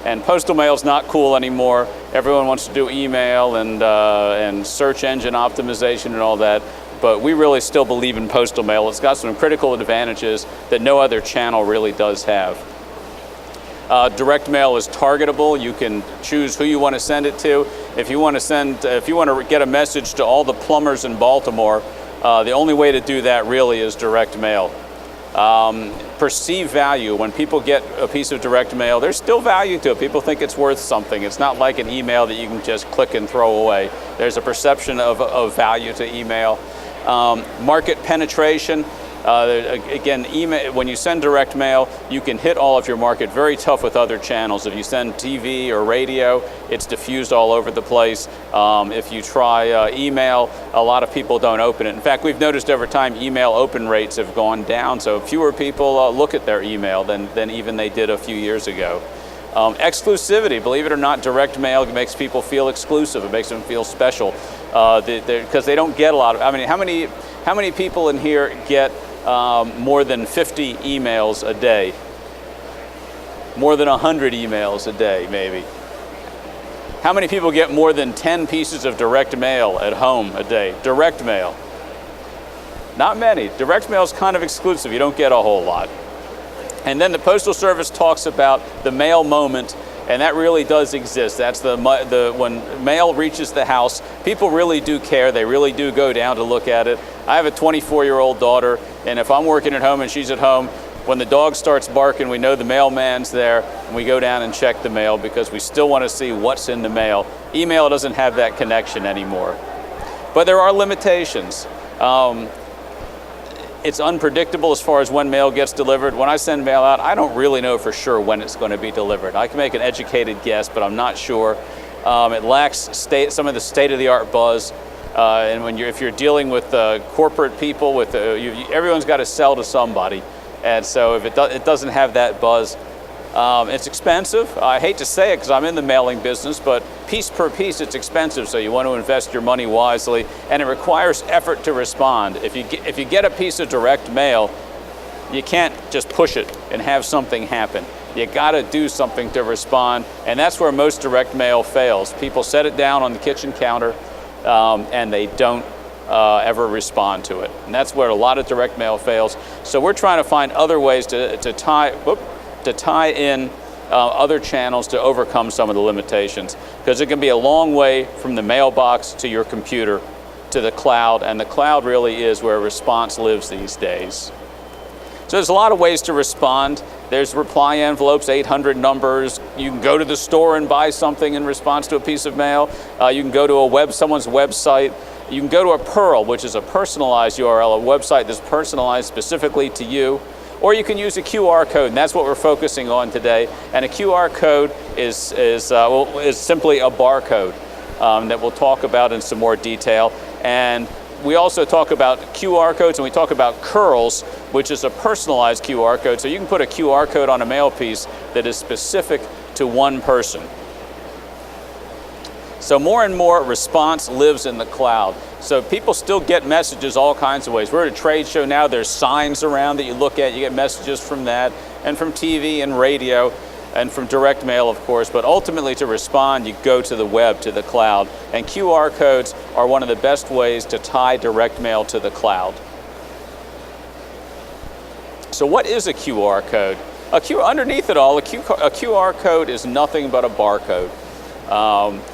And postal mail's not cool anymore. Everyone wants to do email and search engine optimization and all that. But we really still believe in postal mail. It's got some critical advantages that no other channel really does have. Direct mail is targetable. You can choose who you want to send it to. If you want to get a message to all the plumbers in Baltimore, the only way to do that really is direct mail. Perceived value. When people get a piece of direct mail, there's still value to it. People think it's worth something. It's not like an email that you can just click and throw away. There's a perception of value to email. Market penetration. Again, email, when you send direct mail, you can hit all of your market. Very tough with other channels. If you send TV or radio, it's diffused all over the place. If you try email, a lot of people don't open it. In fact, we've noticed over time email open rates have gone down, so fewer people look at their email than even they did a few years ago. Exclusivity, believe it or not, direct mail makes people feel exclusive. It makes them feel special because they don't get a lot of. I mean, how many people in here get more than 50 emails a day? More than 100 emails a day, maybe. How many people get more than 10 pieces of direct mail at home a day? Direct mail. Not many. Direct mail is kind of exclusive. You don't get a whole lot. And then the Postal Service talks about the mail moment, and that really does exist. That's when mail reaches the house, people really do care. They really do go down to look at it. I have a 24-year-old daughter, and if I'm working at home and she's at home, when the dog starts barking, we know the mailman's there, and we go down and check the mail because we still want to see what's in the mail. Email doesn't have that connection anymore. But there are limitations. It's unpredictable as far as when mail gets delivered. When I send mail out, I don't really know for sure when it's going to be delivered. I can make an educated guess, but I'm not sure. It lacks some of the state-of-the-art buzz. And if you're dealing with corporate people, everyone's got to sell to somebody. And so if it doesn't have that buzz, it's expensive. I hate to say it because I'm in the mailing business, but piece per piece it's expensive, so you want to invest your money wisely, and it requires effort to respond. If you get a piece of direct mail, you can't just push it and have something happen. You got to do something to respond, and that's where most direct mail fails. People set it down on the kitchen counter, and they don't ever respond to it, and that's where a lot of direct mail fails. So we're trying to find other ways to tie in other channels to overcome some of the limitations, because it can be a long way from the mailbox to your computer to the cloud, and the cloud really is where response lives these days. So there's a lot of ways to respond. There's reply envelopes, 800 numbers. You can go to the store and buy something in response to a piece of mail. You can go to someone's website. You can go to a PURL, which is a personalized URL, a website that's personalized specifically to you. Or you can use a QR code, and that's what we're focusing on today. And a QR code is simply a barcode that we'll talk about in some more detail. And we also talk about QR codes, and we talk about curls, which is a personalized QR code. So you can put a QR code on a mail piece that is specific to one person. So more and more response lives in the cloud. So people still get messages all kinds of ways. We're at a trade show now. There's signs around that you look at. You get messages from that, and from TV and radio, and from direct mail, of course. But ultimately, to respond, you go to the web, to the cloud. And QR codes are one of the best ways to tie direct mail to the cloud. So what is a QR code? Underneath it all, a QR code is nothing but a barcode.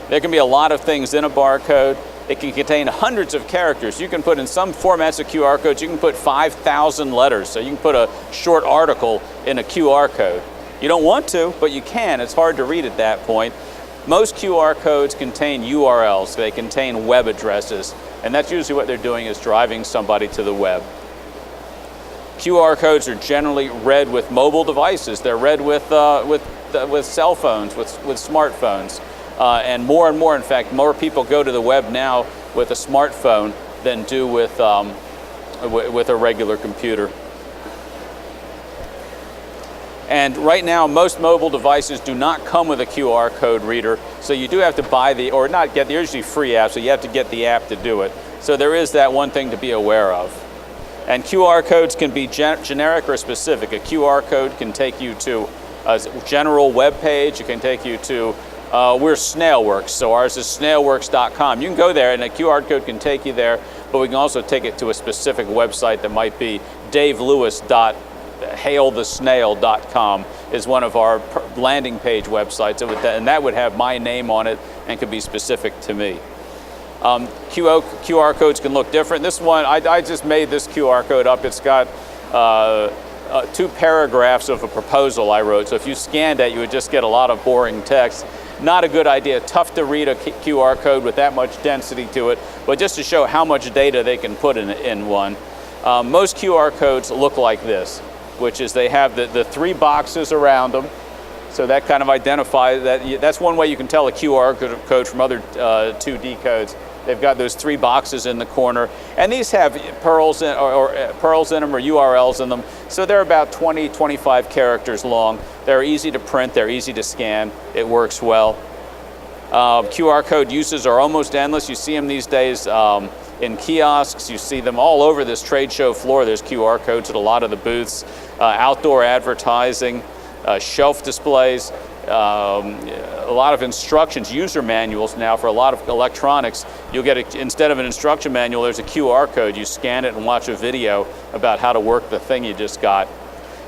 There can be a lot of things in a barcode. It can contain hundreds of characters. You can put in some formats of QR codes, you can put 5,000 letters. So you can put a short article in a QR code. You don't want to, but you can. It's hard to read at that point. Most QR codes contain URLs. They contain web addresses. And that's usually what they're doing, is driving somebody to the web. QR codes are generally read with mobile devices. They're read with cell phones, with smartphones. And more, in fact, more people go to the web now with a smartphone than do with a regular computer. And right now, most mobile devices do not come with a QR code reader, so you do have to buy or not get, they're usually free apps, so you have to get the app to do it. So there is that one thing to be aware of. And QR codes can be generic or specific. A QR code can take you to a general web page. It can take you to, we're Snailworks, so ours is snailworks.com. You can go there and a QR code can take you there, but we can also take it to a specific website that might be davelewis.hailthesnail.com is one of our landing page websites, and that would have my name on it and could be specific to me. QR codes can look different. This one, I just made this QR code up. It's got 2 paragraphs of a proposal I wrote. So if you scanned it, you would just get a lot of boring text. Not a good idea. Tough to read a QR code with that much density to it, but just to show how much data they can put in one. Most QR codes look like this, which is they have the 3 boxes around them. So that kind of identifies that's one way you can tell a QR code from other 2D codes. They've got those 3 boxes in the corner, and these have pearls in, or pearls in them or URLs in them. So they're about 20, 25 characters long. They're easy to print, they're easy to scan, it works well. QR code uses are almost endless. You see them these days in kiosks, you see them all over this trade show floor. There's QR codes at a lot of the booths, outdoor advertising, shelf displays, a lot of instructions, user manuals now for a lot of electronics. You'll get, instead of an instruction manual, there's a QR code. You scan it and watch a video about how to work the thing you just got.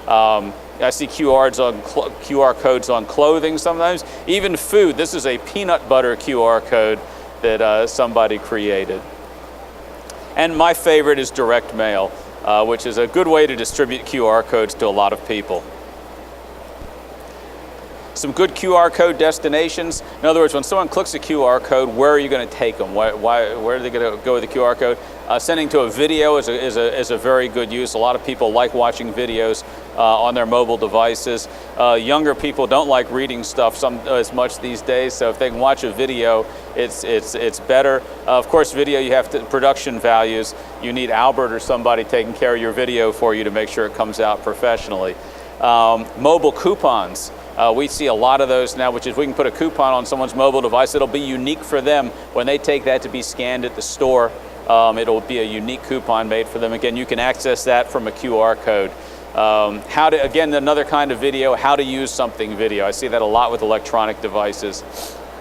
I see QR codes on clothing sometimes, even food. This is a peanut butter QR code that somebody created. And my favorite is direct mail, which is a good way to distribute QR codes to a lot of people. Some good QR code destinations. In other words, when someone clicks a QR code, where are you going to take them? Where are they going to go with the QR code? Sending to a video is a very good use. A lot of people like watching videos on their mobile devices. Younger people don't like reading stuff as much these days, so if they can watch a video, it's better. Of course, video, you have production values. You need Albert or somebody taking care of your video for you to make sure it comes out professionally. Mobile coupons. We see a lot of those now, which is we can put a coupon on someone's mobile device. It'll be unique for them. When they take that to be scanned at the store, it'll be a unique coupon made for them. Again, you can access that from a QR code. Again, another kind of video, how to use something video. I see that a lot with electronic devices.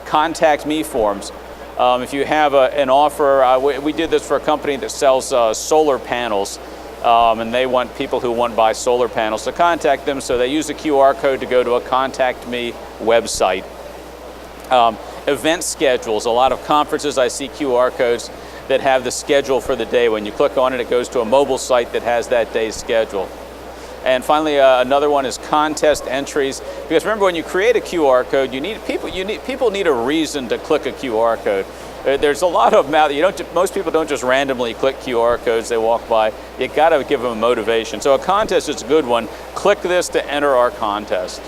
Contact me forms. If you have an offer, we did this for a company that sells solar panels. And they want people who want to buy solar panels to contact them, so they use a QR code to go to a Contact Me website. Event schedules, a lot of conferences, I see QR codes that have the schedule for the day. When you click on it, it goes to a mobile site that has that day's schedule. And finally, another one is contest entries. Because remember, when you create a QR code, people need a reason to click a QR code. There's a lot of most people don't just randomly click QR codes they walk by. You got to give them a motivation. So a contest is a good one. Click this to enter our contest.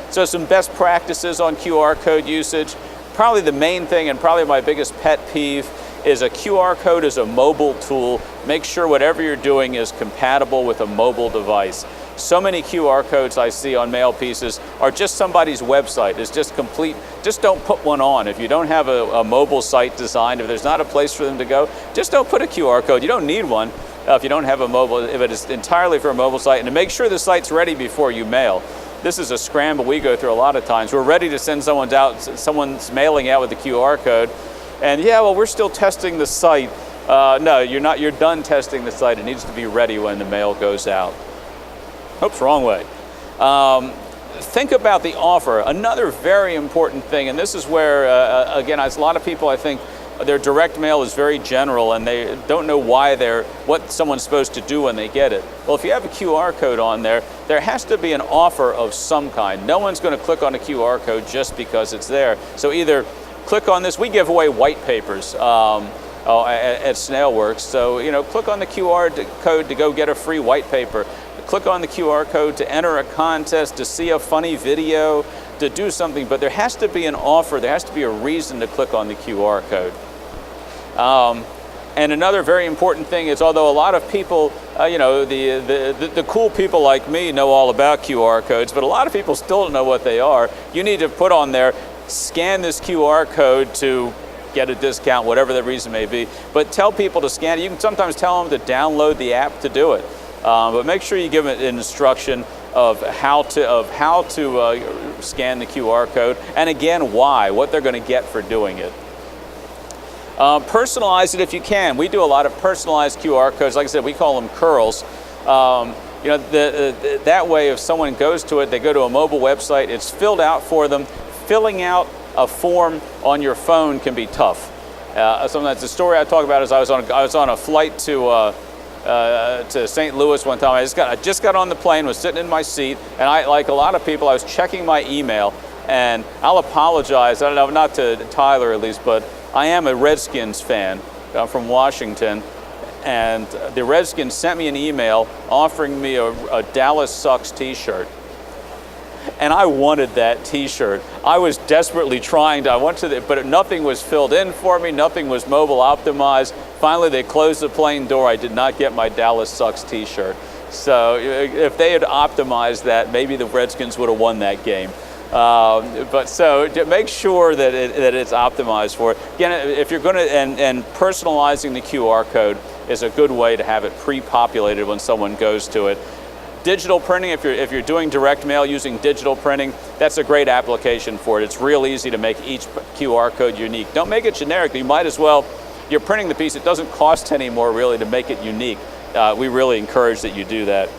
So some best practices on QR code usage. Probably the main thing, and probably my biggest pet peeve, is a QR code is a mobile tool. Make sure whatever you're doing is compatible with a mobile device. So many QR codes I see on mail pieces are just somebody's website. It's just complete. Just don't put one on. If you don't have a mobile site designed, if there's not a place for them to go, just don't put a QR code. You don't need one if you don't have a mobile, if it is entirely for a mobile site. And to make sure the site's ready before you mail. This is a scramble we go through a lot of times. We're ready to send someone's mailing out with the QR code. And yeah, well, we're still testing the site. No, you're not. You're done testing the site. It needs to be ready when the mail goes out. Oops, wrong way. Think about the offer. Another very important thing, and this is where, again, a lot of people, I think, their direct mail is very general and they don't know what someone's supposed to do when they get it. Well, if you have a QR code on there, there has to be an offer of some kind. No one's going to click on a QR code just because it's there. So either click on this. We give away white papers at Snailworks. So, click on the QR code to go get a free white paper. Click on the QR code to enter a contest, to see a funny video, to do something, but there has to be an offer, there has to be a reason to click on the QR code. And another very important thing is, although a lot of people, the cool people like me know all about QR codes, but a lot of people still don't know what they are. You need to put on there, scan this QR code to get a discount, whatever the reason may be. But tell people to scan it. You can sometimes tell them to download the app to do it. But make sure you give them an instruction of how to scan the QR code, and again, why, what they're going to get for doing it. Personalize it if you can. We do a lot of personalized QR codes. Like I said, we call them curls. That way, if someone goes to it, they go to a mobile website, it's filled out for them. Filling out a form on your phone can be tough. Sometimes the story I talk about is I was on a flight to St. Louis one time. I just got on the plane, was sitting in my seat, and like a lot of people, I was checking my email. And I'll apologize, I don't know, not to Tyler at least, but I am a Redskins fan. I'm from Washington, and the Redskins sent me an email offering me a Dallas Sucks t-shirt. And I wanted that t-shirt. I was desperately trying to, but nothing was filled in for me, nothing was mobile optimized. Finally, they closed the plane door. I did not get my Dallas Sucks t-shirt. So if they had optimized that, maybe the Redskins would have won that game. But so make sure that it's optimized for it. Again, if you're going to, and personalizing the QR code is a good way to have it pre-populated when someone goes to it. Digital printing, if you're doing direct mail using digital printing, that's a great application for it. It's real easy to make each QR code unique. Don't make it generic. You might as well, you're printing the piece, it doesn't cost any more really to make it unique. We really encourage that you do that.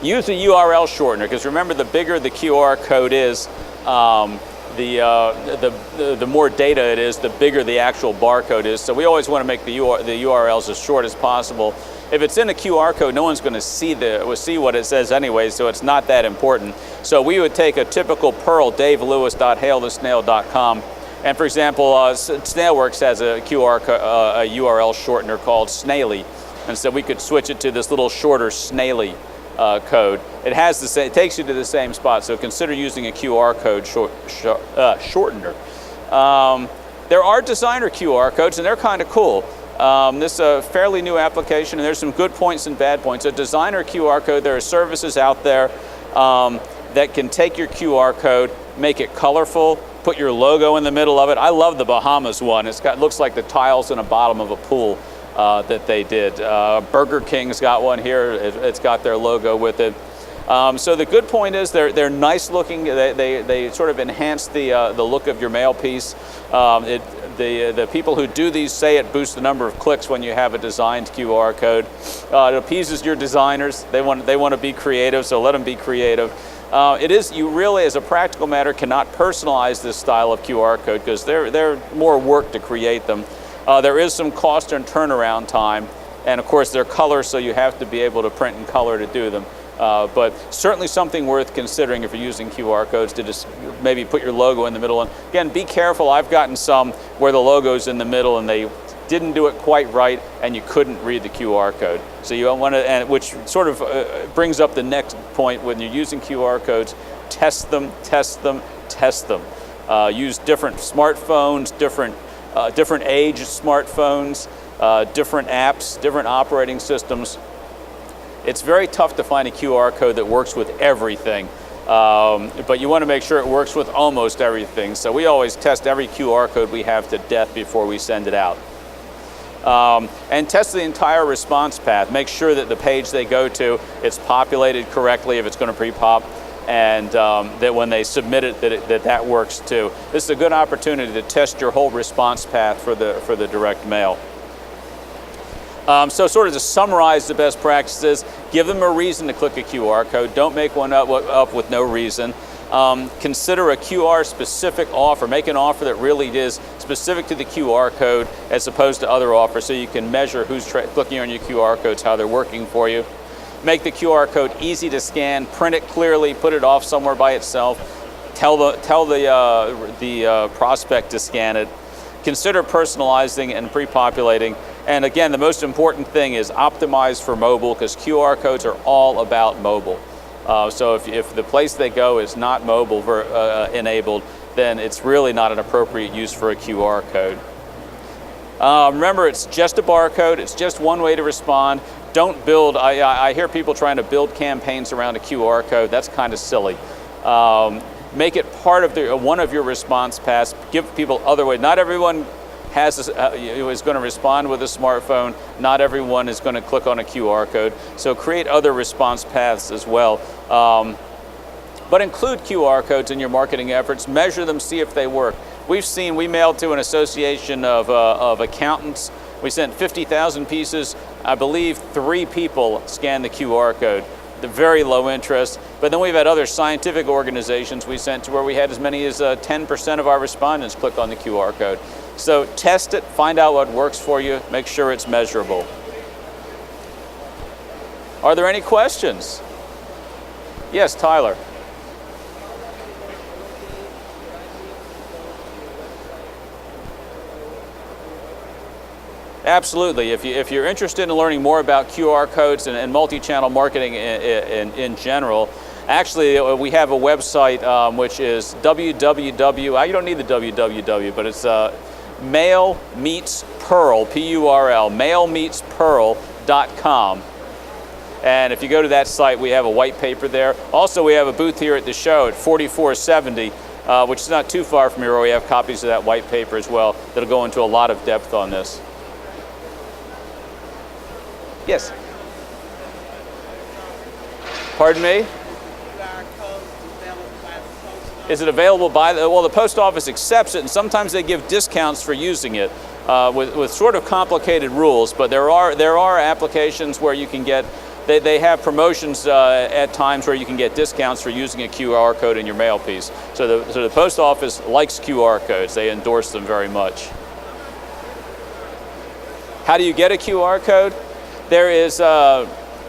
Use a URL shortener, because remember, the bigger the QR code is, the more data it is, the bigger the actual barcode is. So we always want to make the URLs as short as possible. If it's in a QR code, no one's going to see what it says anyway, so it's not that important. So we would take a typical Perl, davelewis.hailthesnail.com, and for example, Snailworks has a URL shortener called Snaily, and so we could switch it to this little shorter Snaily code. It takes you to the same spot, so consider using a QR code shortener. There are designer QR codes, and they're kind of cool. This is a fairly new application, and there's some good points and bad points. A designer QR code, there are services out there that can take your QR code, make it colorful, put your logo in the middle of it. I love the Bahamas one. It looks like the tiles in the bottom of a pool that they did. Burger King's got one here. It's got their logo with it. So the good point is they're nice looking. They sort of enhance the look of your mail piece. The people who do these say it boosts the number of clicks when you have a designed QR code. It appeases your designers. They want to be creative, so let them be creative. You really, as a practical matter, cannot personalize this style of QR code because they're more work to create them. There is some cost and turnaround time, and of course they're color, so you have to be able to print in color to do them. But certainly something worth considering if you're using QR codes, to just maybe put your logo in the middle. And again, be careful. I've gotten some where the logo's in the middle and they didn't do it quite right and you couldn't read the QR code. So you don't want to, and which sort of brings up the next point. When you're using QR codes, test them, test them, test them. Use different smartphones, different age smartphones, different apps, different operating systems. It's very tough to find a QR code that works with everything, but you want to make sure it works with almost everything. So we always test every QR code we have to death before we send it out. And test the entire response path. Make sure that the page they go to, it's populated correctly if it's going to pre-pop, and that when they submit it, that works too. This is a good opportunity to test your whole response path for the direct mail. So sort of to summarize the best practices, give them a reason to click a QR code. Don't make one up with no reason. Consider a QR specific offer. Make an offer that really is specific to the QR code as opposed to other offers, so you can measure who's clicking on your QR codes, how they're working for you. Make the QR code easy to scan, print it clearly, put it off somewhere by itself. Tell the prospect to scan it. Consider personalizing and pre-populating. And again, the most important thing is optimize for mobile, because QR codes are all about mobile. So if the place they go is not mobile enabled, then it's really not an appropriate use for a QR code. Remember, it's just a barcode. It's just one way to respond. Don't build, I hear people trying to build campaigns around a QR code. That's kind of silly. Make it part of one of your response paths. Give people other ways. Not everyone is going to respond with a smartphone. Not everyone is going to click on a QR code. So create other response paths as well. But include QR codes in your marketing efforts. Measure them, see if they work. We mailed to an association of accountants. We sent 50,000 pieces. I believe 3 people scanned the QR code. The very low interest. But then we've had other scientific organizations we sent to where we had as many as 10% of our respondents click on the QR code. So test it, find out what works for you, make sure it's measurable. Are there any questions? Yes, Tyler. Absolutely. If you're interested in learning more about QR codes and multi-channel marketing in general, actually we have a website which is www. You don't need the www, but it's Mail Meets Pearl, P-U-R-L, mailmeetspearl.com. And if you go to that site, we have a white paper there. Also, we have a booth here at the show at 4470, which is not too far from here, where we have copies of that white paper as well that'll go into a lot of depth on this. Yes. Pardon me? Is it available by the, well, the post office accepts it, and sometimes they give discounts for using it with sort of complicated rules, but there are applications where you can get, they have promotions at times where you can get discounts for using a QR code in your mail piece. So the post office likes QR codes. They endorse them very much. How do you get a QR code? There is,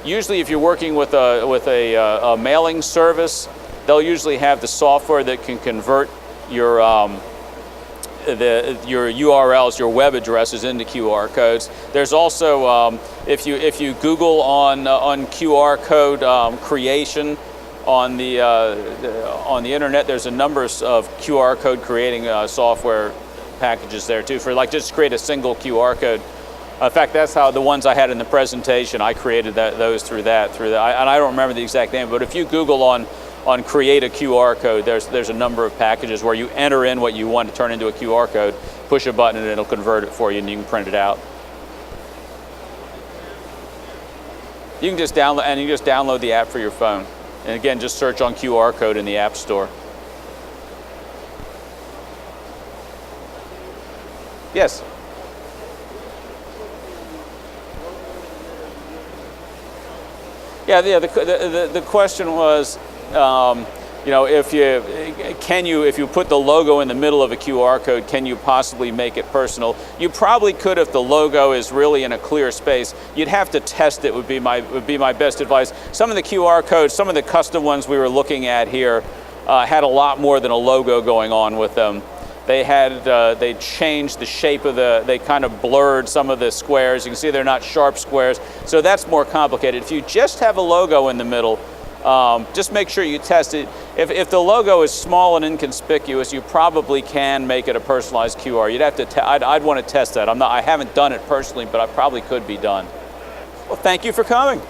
usually if you're working with a mailing service, they'll usually have the software that can convert your URLs, your web addresses into QR codes. There's also, if you Google on QR code creation on the internet, there's a number of QR code creating software packages there too, for like just create a single QR code. In fact, that's how the ones I had in the presentation, I created those through that. And I don't remember the exact name, but if you Google on create a QR code, there's a number of packages where you enter in what you want to turn into a QR code, push a button and it'll convert it for you and you can print it out. You can just download the app for your phone. And again, just search on QR code in the App Store. Yes? Yeah, the question was, you know, if you put the logo in the middle of a QR code, can you possibly make it personal? You probably could if the logo is really in a clear space. You'd have to test it. Would be my best advice. Some of the QR codes, some of the custom ones we were looking at here, had a lot more than a logo going on with them. They changed the shape of they kind of blurred some of the squares. You can see they're not sharp squares, so that's more complicated. If you just have a logo in the middle, just make sure you test it. If the logo is small and inconspicuous, you probably can make it a personalized QR. You'd have to. I'd want to test that. I haven't done it personally, but I probably could be done. Well, thank you for coming.